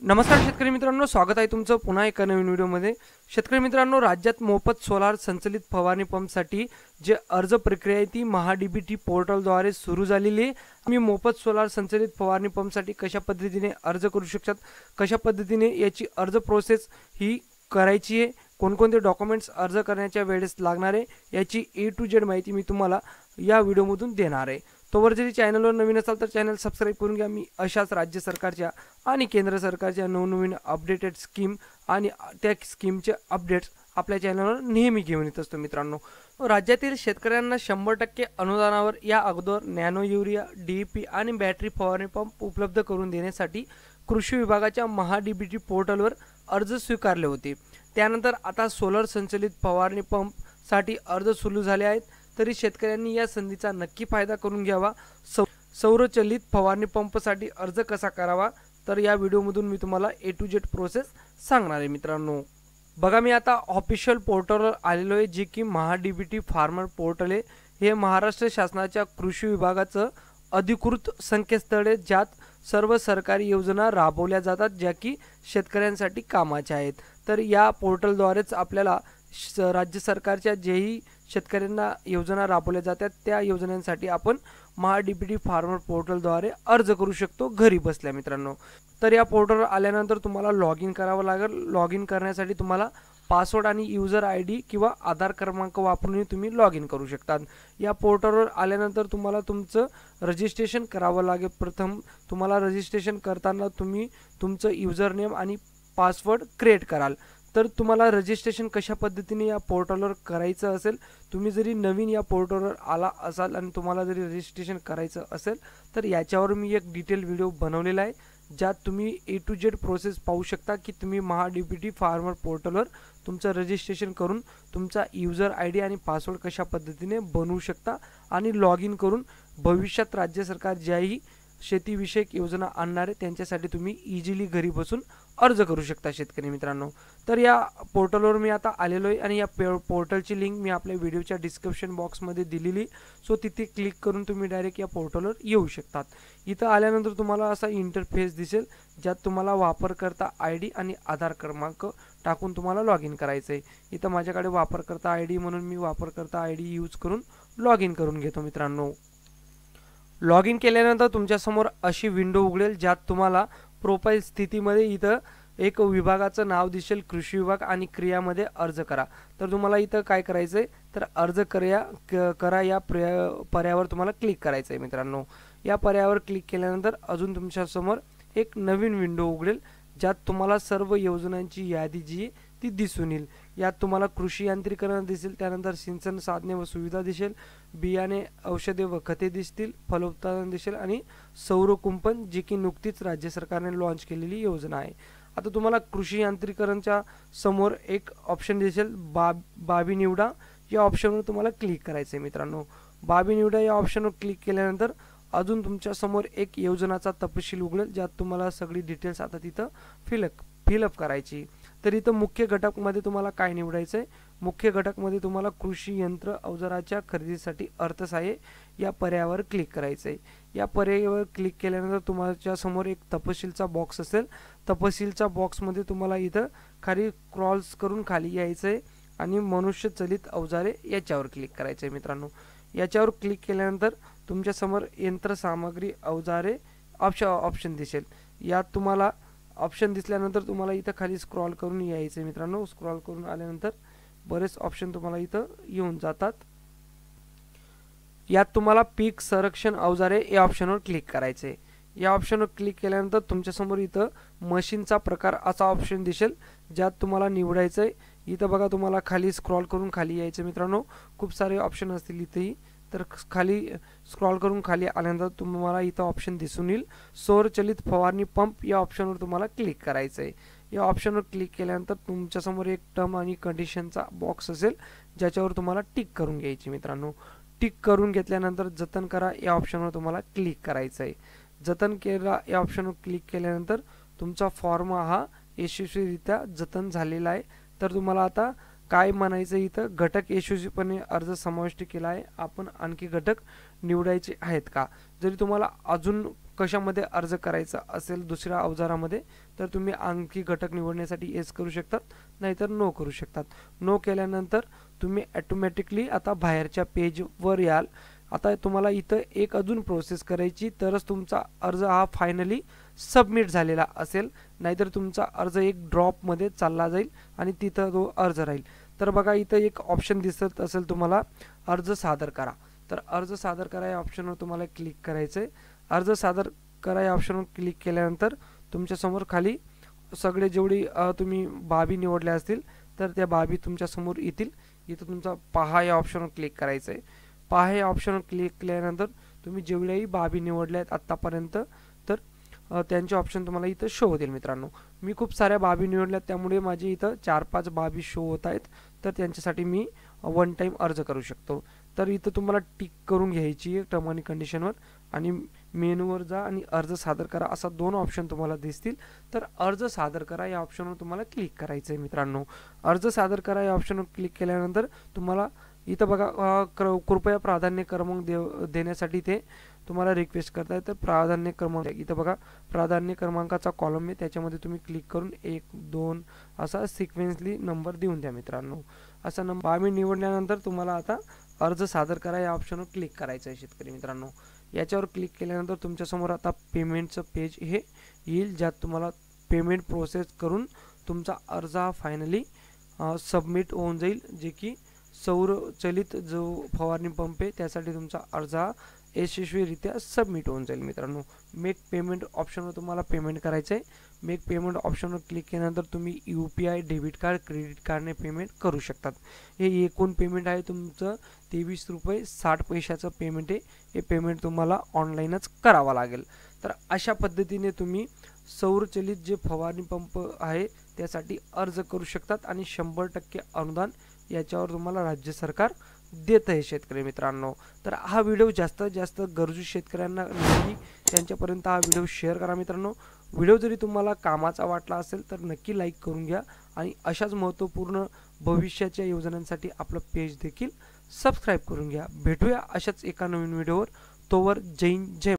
नमस्कार शेतकरी मित्रांनो, स्वागत आहे तुमचं पुन्हा एका नवीन व्हिडिओमध्ये। शेतकरी मित्रांनो, राज्यात मोफत सोलार संचलित फवारणी पंपसाठी जे अर्ज प्रक्रिया आहे ती महाडीबीटी पोर्टलद्वारे सुरू झालेली आहे। तुम्ही मोफत सोलार संचलित फवारणी पंपसाठी कशा पद्धतीने अर्ज करू शकतात, कशा पद्धतीने याची अर्ज प्रोसेस ही करायची आहे, कोणकोणते डॉक्युमेंट्स अर्ज करण्याच्या वेळेस लागणार आहे याची A to Z माहिती मी तुम्हाला या व्हिडिओमधून देणार आहे। तोवर जरी चॅनलवर नवीन असाल तर चॅनल सबस्क्राइब करून घ्या। मी अशाच राज्य सरकारच्या आणि केंद्र सरकारच्या नवनवीन अपडेटेड स्कीम आणि त्या स्कीमचे अपडेट्स आपल्या चॅनलवर नेहमी घेऊन येत असतो। मित्रांनो, राज्यातील शेतकऱ्यांना 100% अनुदानावर या अगोदर नॅनो युरिया, DAP आणि बॅटरी फवारणी पंप उपलब्ध करून देण्यासाठी कृषी विभागाच्या महाडीबीटी पोर्टलवर अर्ज स्वीकारले होते। त्यानंतर आता सोलर संचलित फवारणी पंप साठी अर्ज सुरू झाले आहेत, तरी शेतकऱ्यांनी या संधीचा नक्की फायदा करून घ्यावा। सौरचलित फवारणी पंपसाठी अर्ज कसा करावा तर या व्हिडिओमधून मी तुम्हाला A to Z प्रोसेस सांगणार आहे। मित्रांनो बघा, मी आता ऑफिशियल पोर्टलवर आलेलो आहे, जे की महाडीबीटी फार्मर पोर्टल आहे। हे महाराष्ट्र शासनाच्या कृषी विभागाचं अधिकृत संकेतस्थळ आहे, ज्यात सर्व सरकारी योजना राबवल्या जातात ज्या की शेतकऱ्यांसाठी कामाच्या आहेत। तर या पोर्टलद्वारेच आपल्याला राज्य सरकारच्या जेही शेतकऱ्यांना योजना राबवल्या जातात त्या योजनांसाठी आपण महाडीबीटी फार्मर पोर्टलद्वारे अर्ज करू शकतो घरी बसल्या। मित्रांनो, तर या पोर्टलवर आल्यानंतर तुम्हाला लॉग इन करावं लागेल। लॉग इन करण्यासाठी तुम्हाला पासवर्ड आणि यूजर ID किंवा आधार क्रमांक वापरून तुम्ही लॉग इन करू शकता। या पोर्टलवर आल्यानंतर तुम्हाला तुमचं रजिस्ट्रेशन करावं लागेल। प्रथम तुम्हाला रजिस्ट्रेशन करताना तुम्ही तुमचं यूजर नेम आणि पासवर्ड क्रिएट कराल। तर तुम्हाला रजिस्ट्रेशन कशा पद्धतीने या पोर्टलवर करायचं असेल, तुम्ही जरी नवीन या पोर्टलवर आला असाल आणि तुम्हाला जरी रजिस्ट्रेशन करायचं असेल तर याच्यावर मी एक डिटेल व्हिडिओ बनवलेला आहे, ज्यात तुम्ही A to Z प्रोसेस पाहू शकता की तुम्ही महाडीबीटी फार्मर पोर्टलवर तुमचं रजिस्ट्रेशन करून तुमचा यूजर ID आणि पासवर्ड कशा पद्धतीने बनवू शकता आणि लॉग इन करून भविष्यात राज्य सरकार ज्याही शेतीविषयक योजना आणणार आहे त्यांच्यासाठी तुम्ही इझिली घरी बसून अर्ज करू शकता। शेतकरी मित्रांनो, तर या पोर्टलवर मी आता आलेलो आहे आणि या पोर्टलची लिंक मी आपल्या व्हिडिओच्या डिस्क्रिप्शन बॉक्समध्ये दिलेली, सो तिथे क्लिक करून तुम्ही डायरेक्ट या पोर्टलवर येऊ शकतात। इथं आल्यानंतर तुम्हाला असा इंटरफेस दिसेल, ज्यात तुम्हाला वापरकर्ता ID आणि आधार क्रमांक टाकून तुम्हाला लॉग इन करायचं आहे। इथं माझ्याकडे वापरकर्ता ID म्हणून मी वापरकर्ता ID यूज करून लॉग इन करून घेतो। मित्रांनो, लॉग इन केल्यानंतर तुमच्यासमोर अशी विंडो उघडेल, ज्यात तुम्हाला प्रोफाइल स्थितीमध्ये इथं एक विभागाचं नाव दिसेल, कृषी विभाग, आणि क्रियामध्ये अर्ज करा। तर तुम्हाला इथं काय करायचं आहे तर अर्ज करा या पर्यायावर तुम्हाला क्लिक करायचं आहे। मित्रांनो, या पर्यायावर क्लिक केल्यानंतर अजून तुमच्यासमोर एक नवीन विंडो उघडेल, ज्यात तुम्हाला सर्व योजनांची यादी जी ती दिसून येईल। यात तुम्हाला कृषी यांत्रिकरण दिसेल, त्यानंतर सिंचन साधने व सुविधा दिसेल, बियाणे, औषधे व खते दिसतील, फलोत्पादन दिसेल आणि सौर कुंपण, जी की नुकतीच राज्य सरकारने लॉन्च केलेली योजना आहे। आता तुम्हाला कृषी यांत्रिकरणच्या समोर एक ऑप्शन दिसेल, बाबी निवडा, या ऑप्शनवर तुम्हाला क्लिक करायचं आहे। मित्रांनो, बाबी निवडा या ऑप्शनवर क्लिक केल्यानंतर अजून तुमच्या समोर एक योजनाचा तपशील उघडेल, ज्यात तुम्हाला सगळी डिटेल्स आता तिथं फिलअप करायची। तर इथं मुख्य घटकमध्ये तुम्हाला काय निवडायचं आहे, मुख्य घटकमध्ये तुम्हाला कृषी यंत्र अवजाराच्या खरेदीसाठी अर्थसहाय्य या पर्यायावर क्लिक करायचं आहे। या पर्यायावर क्लिक केल्यानंतर तुमच्या समोर एक तपशीलचा बॉक्स असेल, तपशीलच्या बॉक्समध्ये तुम्हाला इथं खाली क्रॉल्स करून खाली यायचं आहे आणि मनुष्य चलित अवजारे याच्यावर क्लिक करायचं आहे। मित्रांनो, याच्यावर क्लिक केल्यानंतर तुमच्यासमोर यंत्रसामग्री अवजारे ऑप्शन दिसेल। यात तुम्हाला ऑप्शन दिसल्यानंतर तुम्हाला इथं खाली स्क्रॉल करून यायचं आहे। मित्रांनो, स्क्रॉल करून आल्यानंतर बरेच ऑप्शन तुम्हाला इथं येऊन जातात। यात तुम्हाला पीक संरक्षण अवजारे या ऑप्शनवर क्लिक करायचं आहे। या ऑप्शनवर क्लिक केल्यानंतर तुमच्यासमोर इथं मशीनचा प्रकार असा ऑप्शन दिसेल, ज्यात तुम्हाला निवडायचं आहे। इथं बघा, तुम्हाला खाली स्क्रॉल करून खाली यायचं। मित्रांनो, खूप सारे ऑप्शन असतील इथेही, तर खाली स्क्रॉल करून खाली आल्यानंतर तुम्हाला इथं ऑप्शन दिसून येईल, सौरचलित फवारणी पंप, या ऑप्शनवर तुम्हाला क्लिक करायचं आहे। या ऑप्शनवर क्लिक केल्यानंतर तुमच्यासमोर एक टर्म आणि कंडिशनचा बॉक्स असेल, ज्याच्यावर तुम्हाला टिक करून घ्यायची। मित्रांनो, टिक करून घेतल्यानंतर जतन करा या ऑप्शनवर तुम्हाला क्लिक करायचं आहे। जतन केला या ऑप्शनवर क्लिक केल्यानंतर तुमचा फॉर्म हा यशस्वीरित्या जतन झालेला आहे। तर तुम्हाला आता काय म्हणायचं, इथं घटक यशस्वीपणे अर्ज समाविष्ट केला आहे, आपण आणखी घटक निवडायचे आहेत का। जरी तुम्हाला अजून कशामध्ये अर्ज करायचा असेल दुसऱ्या अवजारामध्ये तर तुम्ही आणखी घटक निवडण्यासाठी येस करू शकतात, नाहीतर नो करू शकतात. नो केल्यानंतर तुम्ही ॲटोमॅटिकली आता बाहेरच्या पेजवर याल. आता तुम्हाला इथं एक अजून प्रोसेस करायची, तरच तुमचा अर्ज हा फायनली सबमिट झालेला असेल, नाहीतर तुमचा अर्ज एक ड्रॉपमध्ये चालला जाईल आणि तिथं तो अर्ज राहील. तर बघा इथं एक ऑप्शन दिसत असेल तुम्हाला, अर्ज सादर करा. तर अर्ज सादर करा या ऑप्शनवर तुम्हाला क्लिक करायचं आहे. अर्ज सादर करा या ऑप्शनवर क्लिक केल्यानंतर तुमच्यासमोर खाली सगळे जेवढी तुम्ही बाबी निवडल्या असतील तर त्या बाबी तुमच्यासमोर येतील. इथं तुमचा पहा या ऑप्शनवर क्लिक करायचं आहे. पहा या ऑप्शनवर क्लिक केल्यानंतर तुम्ही जेवढ्याही बाबी निवडल्या आहेत आत्तापर्यंत तर त्यांचे ऑप्शन तुम्हाला इथं शो होतील. मित्रांनो, मी खूप साऱ्या बाबी निवडल्यात त्यामुळे माझे इथं 4-5 बाबी शो होत आहेत, तर त्यांच्यासाठी मी वन टाईम अर्ज करू शकतो. तर इथं तुम्हाला टिक करून घ्यायची आहे टर्म आणि कंडिशनवर आणि मेनूवर जा आणि अर्ज सादर करा असा 2 ऑप्शन तुम्हाला दिसतील. तर अर्ज सादर करा या ऑप्शनवर तुम्हाला क्लिक करायचं आहे. मित्रांनो, अर्ज सादर करा या ऑप्शनवर क्लिक केल्यानंतर तुम्हाला इथं बघा कृपया प्राधान्य क्रमांक देण्यासाठी ते तुम्हाला रिक्वेस्ट करताय. तर प्राधान्य क्रमांक इथं बघा प्राधान्य क्रमांकाचा कॉलम आहे, त्याच्यामध्ये तुम्ही क्लिक करून 1, 2 असा सिक्वेन्सली नंबर देऊन द्या. मित्रांनो, असा नंबर आम्ही निवडल्यानंतर तुम्हाला आता अर्ज सादर करा या ऑप्शनवर क्लिक करायचं आहे. शेतकरी मित्रांनो, याच्यावर क्लिक केल्यानंतर तुमच्यासमोर आता पेमेंटचं पेज हे येईल, ज्यात तुम्हाला पेमेंट प्रोसेस करून तुमचा अर्ज हा फायनली सबमिट होऊन जाईल, जे की सौरचलित जो फवारणी पंप आहे त्यासाठी तुमचा अर्ज हा यशस्वीरित्या सबमिट होऊन जाईल. मित्रांनो, मेक पेमेंट ऑप्शनवर तुम्हाला पेमेंट करायचं आहे. मेक पेमेंट ऑप्शनवर क्लिक केल्यानंतर तुम्ही UPI डेबिट कार्ड क्रेडिट कार्डने पेमेंट करू शकतात. हे एकूण पेमेंट आहे तुमचं ₹23.60 पेमेंट आहे. हे पेमेंट तुम्हाला ऑनलाईनच करावं लागेल. तर अशा पद्धतीने तुम्ही सौरचलित जे फवारणी पंप आहे त्यासाठी अर्ज करू शकतात आणि 100% अनुदान याच्यावर तुम्हाला राज्य सरकार देत आहे. शेतकरी मित्रांनो, तर हा व्हिडिओ जास्तीत जास्त गरजू शेतकऱ्यांना नक्की त्यांच्यापर्यंत हा व्हिडिओ शेअर करा. मित्रांनो, व्हिडिओ जरी तुम्हाला कामाचा वाटला असेल तर नक्की लाईक करून घ्या आणि अशाच महत्त्वपूर्ण भविष्याच्या योजनांसाठी आपलं पेज देखील सबस्क्राईब करून घ्या. भेटूया अशाच एका नवीन व्हिडिओवर. तोवर जय हिंद, जय